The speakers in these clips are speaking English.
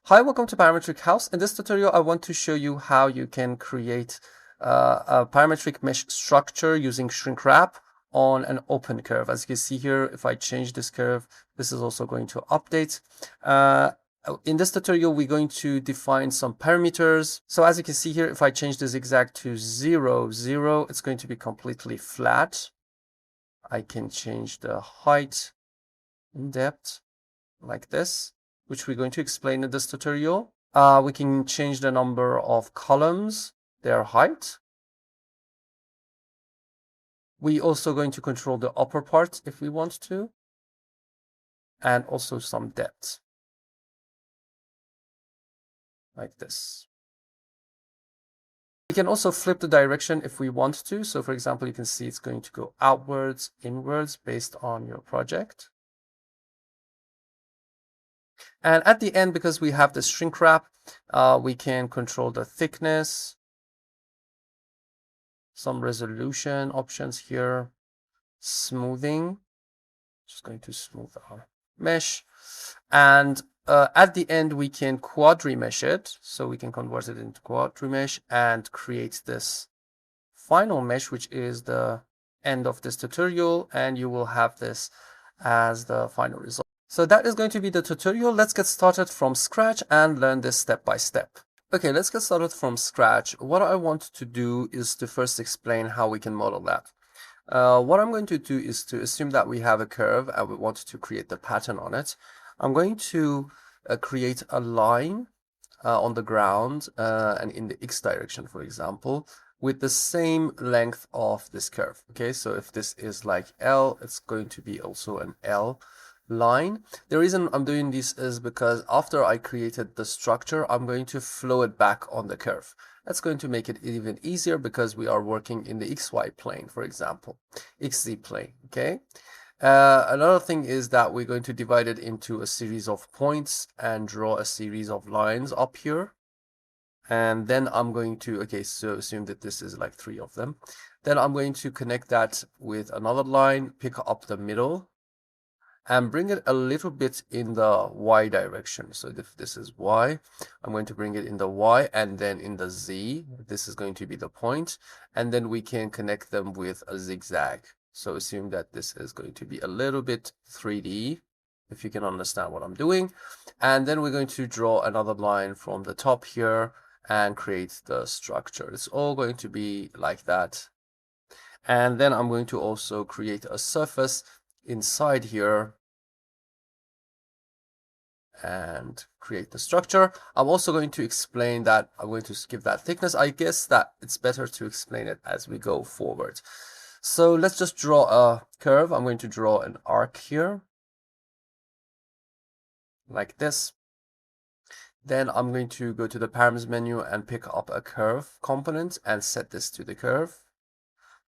Hi, welcome to Parametric House. In this tutorial, I want to show you how you can create a parametric mesh structure using ShrinkWrap on an open curve. As you can see here, if I change this curve, this is also going to update. In this tutorial, we're going to define some parameters. So as you can see here, if I change the zigzag to 0, 0, it's going to be completely flat. I can change the height and depth like this, which we're going to explain in this tutorial. We can change the number of columns, their height. We're also going to control the upper part if we want to, and also some depth, like this. We can also flip the direction if we want to. So for example, you can see it's going to go outwards, inwards, based on your project. And at the end, because we have the shrink wrap, we can control the thickness, some resolution options here, smoothing, just going to smooth our mesh, and at the end we can quadri-mesh it, so we can convert it into quadri-mesh and create this final mesh, which is the end of this tutorial, and you will have this as the final result. So that is going to be the tutorial. Let's get started from scratch and learn this step by step. Okay, let's get started from scratch. What I want to do is to first explain how we can model that. What I'm going to do is to assume that we have a curve and we want to create the pattern on it. I'm going to create a line on the ground and in the x direction, for example, with the same length of this curve. Okay, so if this is like L, it's going to be also an L line. The reason I'm doing this is because after I created the structure, I'm going to flow it back on the curve. That's going to make it even easier because we are working in the XY plane, for example, XZ plane, okay? Another thing is that we're going to divide it into a series of points and draw a series of lines up here. And then I'm going to, okay, so assume that this is like 3 of them. Then I'm going to connect that with another line, pick up the middle, and bring it a little bit in the Y direction. So if this is Y, I'm going to bring it in the Y and then in the Z. This is going to be the point. And then we can connect them with a zigzag. So assume that this is going to be a little bit 3D, if you can understand what I'm doing. And then we're going to draw another line from the top here and create the structure. It's all going to be like that. And then I'm going to also create a surface inside here and create the structure. I'm also going to explain that I'm going to give that thickness. I guess that it's better to explain it as we go forward. So let's just draw a curve. I'm going to draw an arc here, like this. Then I'm going to go to the params menu and pick up a curve component and set this to the curve.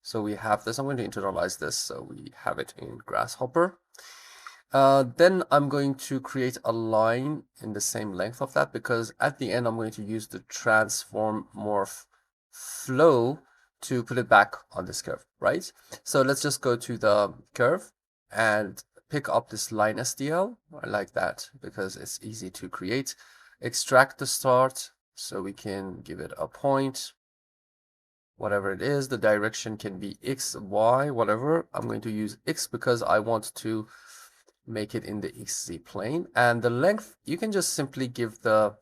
So we have this. I'm going to internalize this so we have it in Grasshopper. Then I'm going to create a line in the same length of that, because at the end I'm going to use the transform morph flow to put it back on this curve, right? So let's just go to the curve and pick up this line SDL. I like that because it's easy to create. Extract the start so we can give it a point, whatever it is. The direction can be X, Y, whatever. I'm going to use X because I want to make it in the XZ plane. And the length, you can just simply give the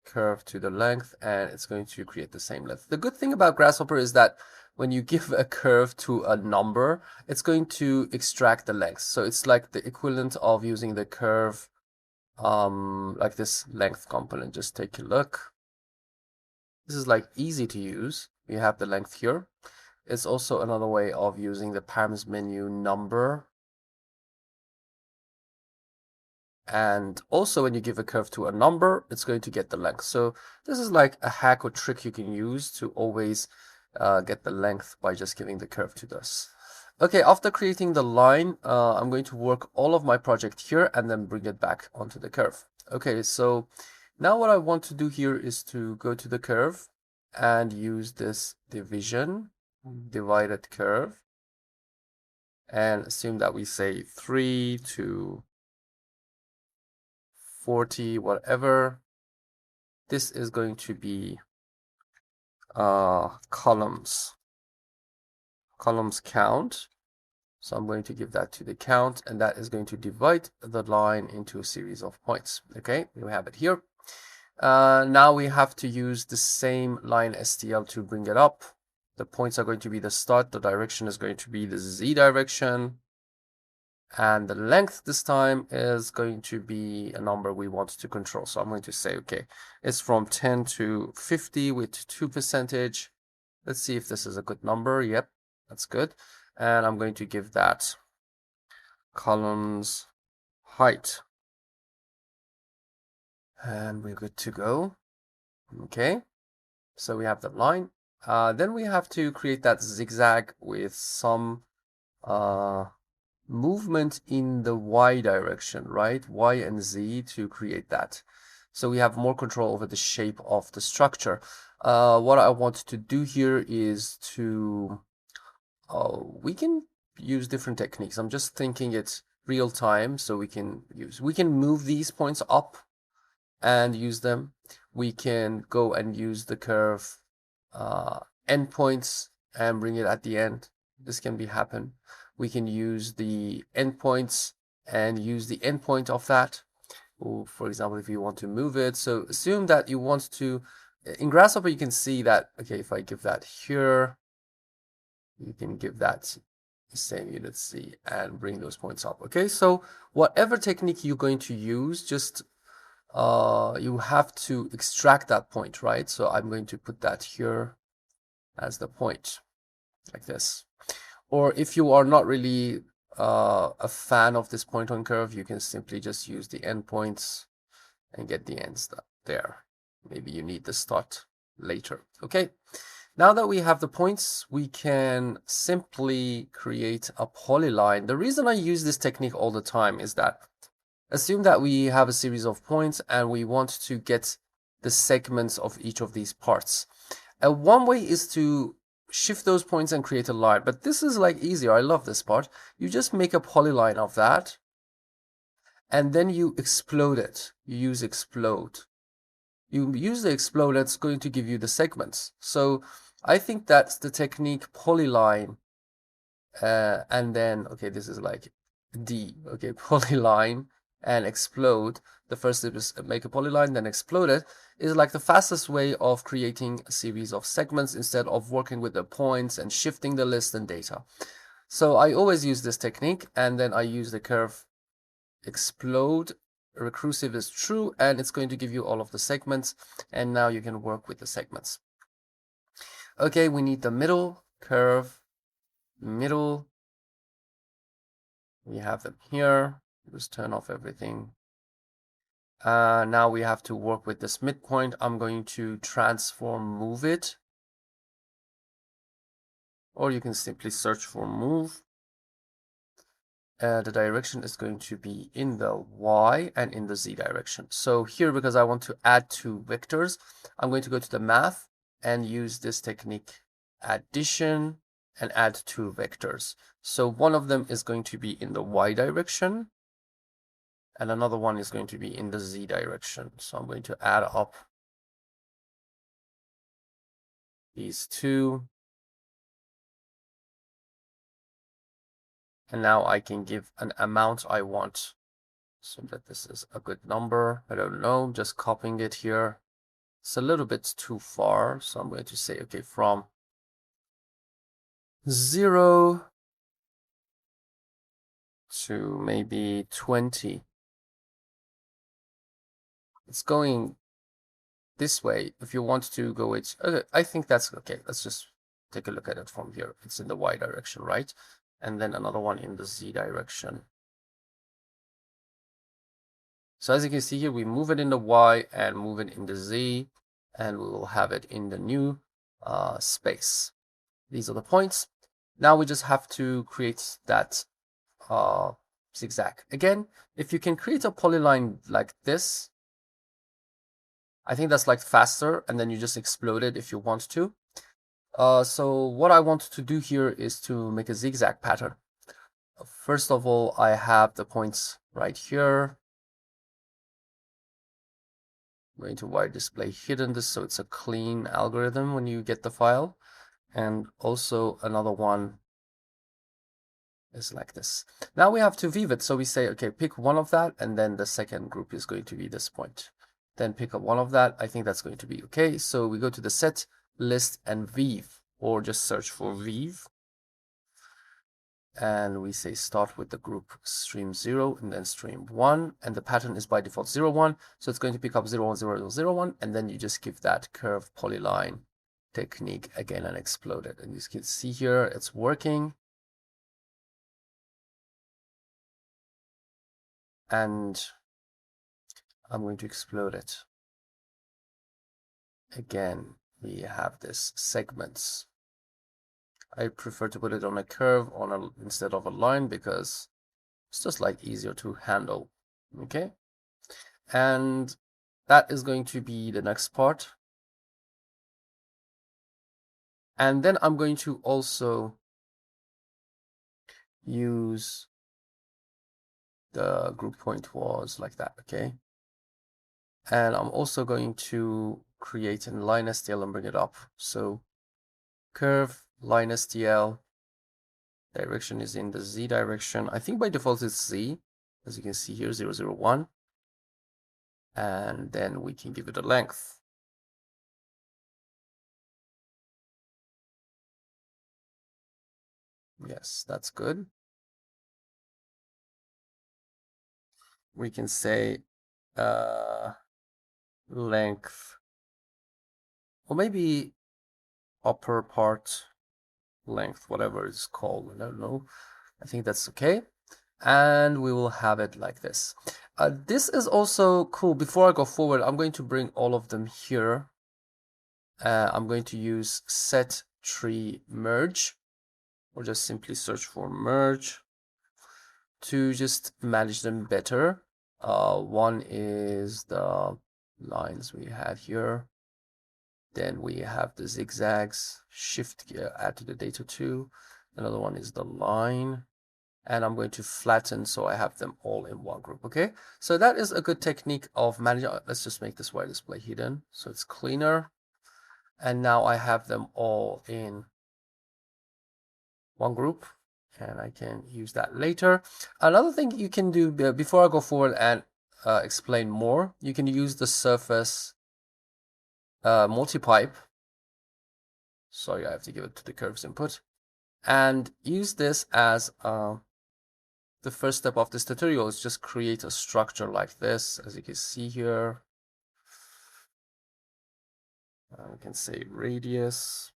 curve to the length and it's going to create the same length. The good thing about Grasshopper is that when you give a curve to a number, it's going to extract the length. So it's like the equivalent of using the curve like this length component. Just take a look. This is like easy to use. We have the length here. It's also another way of using the params menu number. And also when you give a curve to a number, it's going to get the length. So this is like a hack or trick you can use to always get the length by just giving the curve to this. Okay, after creating the line, I'm going to work all of my project here and then bring it back onto the curve. Okay, so now what I want to do here is to go to the curve and use this division, divided curve, and assume that we say 3 to 40, whatever. This is going to be columns count. So I'm going to give that to the count, and that is going to divide the line into a series of points. Okay, we have it here. Now we have to use the same line STL to bring it up. The points are going to be the start, the direction is going to be the Z direction, and the length this time is going to be a number we want to control. So I'm going to say, okay, it's from 10 to 50 with 2%. Let's see if this is a good number. Yep, that's good. And I'm going to give that columns height. And we're good to go. Okay, so we have the line. Then we have to create that zigzag with some movement in the Y direction, right? Y and Z to create that. So we have more control over the shape of the structure. What I want to do here is to, we can use different techniques. I'm just thinking it's real time, so we can move these points up and use them. We can go and use the curve endpoints and bring it at the end. This can happen. We can use the endpoints and use the endpoint of that. Or for example, if you want to move it, so assume that you want to, in Grasshopper, you can see that, okay, if I give that here, you can give that the same unit C and bring those points up. Okay, so whatever technique you're going to use, just you have to extract that point, right? So I'm going to put that here as the point, like this. Or if you are not really a fan of this point on curve, you can simply just use the endpoints and get the ends there. Maybe you need the start later. Okay, now that we have the points, we can simply create a polyline. The reason I use this technique all the time is that assume that we have a series of points and we want to get the segments of each of these parts. One way is to shift those points and create a line, but this is like easier. I love this part. You just make a polyline of that and then you explode it. You use explode. You use the explode, that's going to give you the segments. So I think that's the technique polyline. And then, okay, this is like D. Okay, polyline and explode. The first step is make a polyline, then explode it, is like the fastest way of creating a series of segments instead of working with the points and shifting the list and data. So I always use this technique, and then I use the curve explode. Recursive is true, and it's going to give you all of the segments, and now you can work with the segments. Okay, we need the middle curve, middle. We have them here. Just turn off everything. Now we have to work with this midpoint. I'm going to transform move it, or you can simply search for move. The direction is going to be in the Y and in the Z direction. So here, because I want to add two vectors, I'm going to go to the math and use this technique, addition, and add two vectors. So one of them is going to be in the Y direction, and another one is going to be in the Z direction. So I'm going to add up these two. And now I can give an amount I want, so that this is a good number. I don't know, just copying it here. It's a little bit too far, so I'm going to say, okay, from 0 to maybe 20. It's going this way. If you want to go it, okay, I think that's okay. Let's just take a look at it from here. It's in the Y direction, right? And then another one in the Z direction. So as you can see here, we move it in the Y and move it in the Z, and we will have it in the new space. These are the points. Now we just have to create that zigzag. Again, if you can create a polyline like this, I think that's like faster, and then you just explode it if you want to. So what I want to do here is to make a zigzag pattern. First of all, I have the points right here. I'm going to wire display hidden this so it's a clean algorithm when you get the file. And also another one is like this. Now we have to weave it. So we say, okay, pick one of that, and then the second group is going to be this point. Then pick up one of that. I think that's going to be okay. So we go to the set, list, and weave, or just search for weave. And we say start with the group stream 0 and then stream 1, and the pattern is by default 0, 1, so it's going to pick up 0, 1, 0, 0, 1, and then you just give that curve polyline technique again and explode it. And you can see here it's working. And I'm going to explode it. Again, we have this segments. I prefer to put it on a curve instead of a line because it's just like easier to handle. Okay, and that is going to be the next part. And then I'm going to also use the group point was like that. Okay, and I'm also going to create a line STL and bring it up. So curve line STL. Direction is in the Z direction. I think by default it's Z, as you can see here, 0, 0, 1. And then we can give it a length. Yes, that's good. We can say length, or maybe upper part length, whatever it's called. I don't know. I think that's okay. And we will have it like this. This is also cool. Before I go forward, I'm going to bring all of them here. I'm going to use set tree merge, or just simply search for merge to just manage them better. One is the lines we had here. Then we have the zigzags, shift add to the data too. Another one is the line. And I'm going to flatten so I have them all in one group. Okay, so that is a good technique of managing. Let's just make this wire display hidden so it's cleaner. And now I have them all in one group, and I can use that later. Another thing you can do before I go forward and explain more, you can use the surface multi-pipe. Sorry, I have to give it to the curves input, and use this as the first step of this tutorial is just create a structure like this, as you can see here. We can say radius.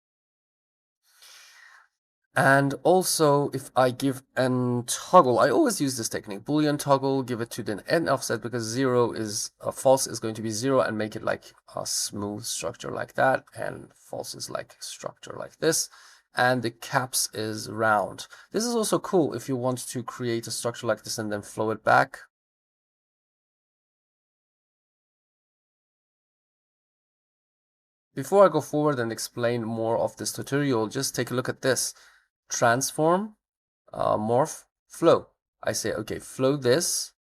And also, if I give an toggle, I always use this technique, Boolean toggle, give it to the end offset, because 0 is false is going to be 0, and make it like a smooth structure like that, and false is like structure like this, and the caps is round. This is also cool if you want to create a structure like this and then flow it back. Before I go forward and explain more of this tutorial, just take a look at this. Transform, morph, flow. I say, okay, flow this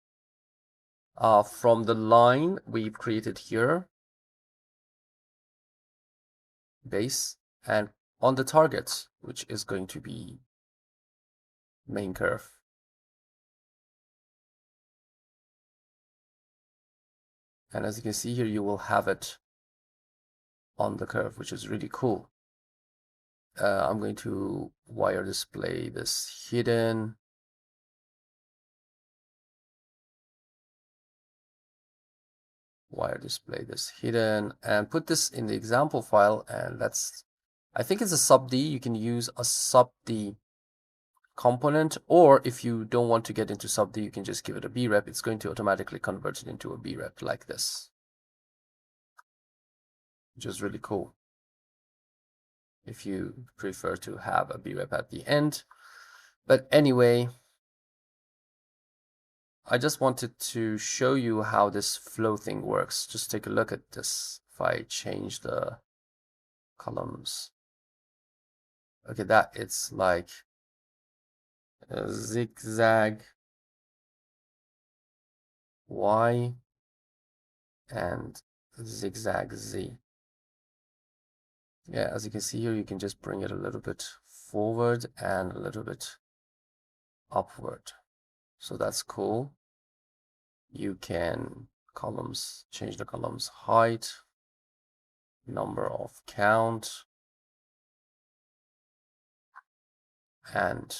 from the line we've created here, base, and on the target, which is going to be main curve. And as you can see here, you will have it on the curve, which is really cool. I'm going to wire display this hidden. Wire display this hidden, and put this in the example file, and that's, I think it's a sub D. You can use a sub D component, or if you don't want to get into sub D, you can just give it a brep. It's going to automatically convert it into a brep like this, which is really cool if you prefer to have a brep at the end. But anyway, I just wanted to show you how this flow thing works. Just take a look at this. If I change the columns, okay, that it's like a zigzag Y and zigzag Z. Yeah, as you can see here, you can just bring it a little bit forward and a little bit upward. So that's cool. You can change the columns height, number of count, and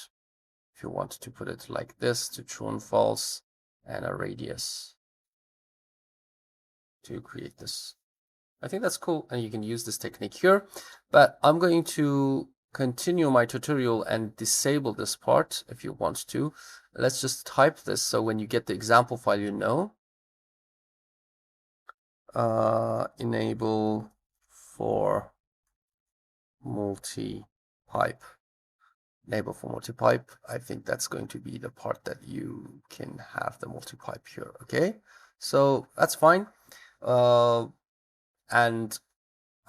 if you want to put it like this, to true and false, and a radius to create this. I think that's cool, and you can use this technique here, but I'm going to continue my tutorial and disable this part if you want to. Let's just type this so when you get the example file, you know. Enable for multi-pipe. Enable for multi-pipe. I think that's going to be the part that you can have the multi-pipe here. Okay, so that's fine. And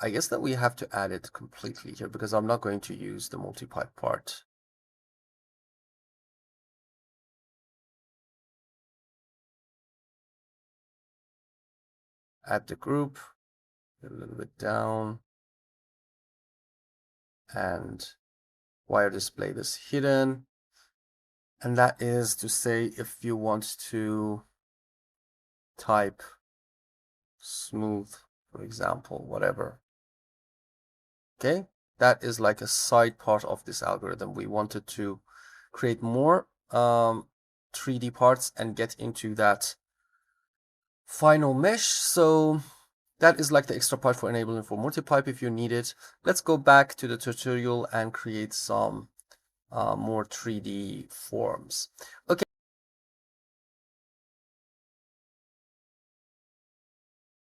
I guess that we have to add it completely here because I'm not going to use the multi-pipe part. Add the group, a little bit down, and wire display this hidden. And that is to say, if you want to type smooth, for example, whatever. Okay, that is like a side part of this algorithm. We wanted to create more 3D parts and get into that final mesh. So that is like the extra part for enabling for multi-pipe if you need it. Let's go back to the tutorial and create some more 3D forms. Okay.